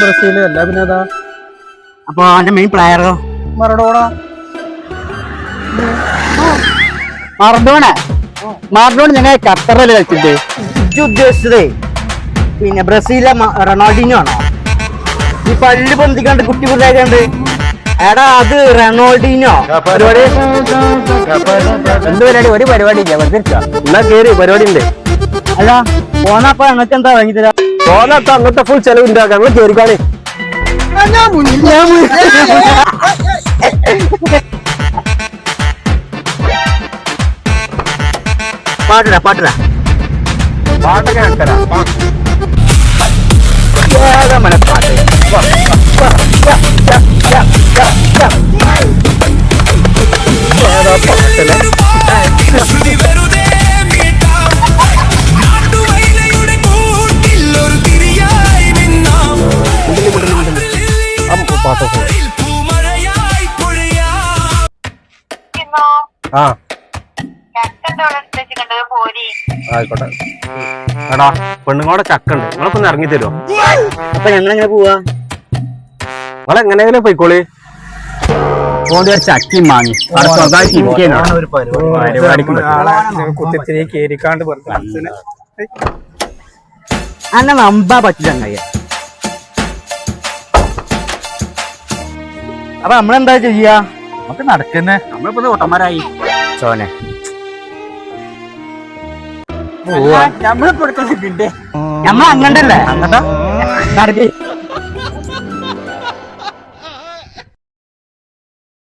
Brazil അല്ല പിന്നെ ഏതാ? അപ്പൊ അവന്റെ മെയിൻ പ്ലെയറോ? മറഡോണ. മാർഡോണ ഞങ്ങൾ ഖത്തറിൽ കളിച്ചിട്ട് ഉദ്ദേശിച്ചതേ പിന്നെ ബ്രസീലിലെ റൊണാൾഡിനോ ആണോ? ഈ പള്ളി പൊന്തിക്കാണ്ട് കുട്ടി പുല്ലായിക്കാണ്ട് എടാ അത് റൊണാൾഡിനോ. പരിപാടി എന്ത് പരിപാടി? ഒരു പരിപാടി ഇല്ല, വെറുതെ എന്നാ കേറി പരിപാടി ഉണ്ട്. അല്ല പോന്നപ്പോ ഞങ്ങൾക്ക് എന്താ വാങ്ങി തരാ? പോന്നത്ത അങ്ങനത്തെ ഫുൾ ചെലവ് ഉണ്ടാക്കാം. ഞങ്ങൾ കേറിക്കാണേ. പാട്ടിടാ പാട്ടൊക്കെ തരാം. ആ ആയിക്കോട്ടെ. എടാ പെണ്ണുങ്ങളോടെ ചക്കുണ്ട്, നിങ്ങളൊക്കെ ഒന്ന് ഇറങ്ങി തരുമോ? അപ്പൊ ഞങ്ങളെങ്ങനെ പോവാ? നിങ്ങളെങ്ങനെയാലും പോയിക്കോളി. ചക്കി മാങ്ങി കേറിക്കാണ്ട് അന്നെ നമ്പാ പറ്റില്ല ചങ്ങായി. അപ്പൊ നമ്മളെന്താ ചെയ്യാ? നമുക്ക് നടക്കുന്നേ. നമ്മളിപ്പോ ഓട്ടന്മാരായി ചോനെ. നമ്മളങ്ങണ്ടല്ലേ? അങ്ങട്ടാ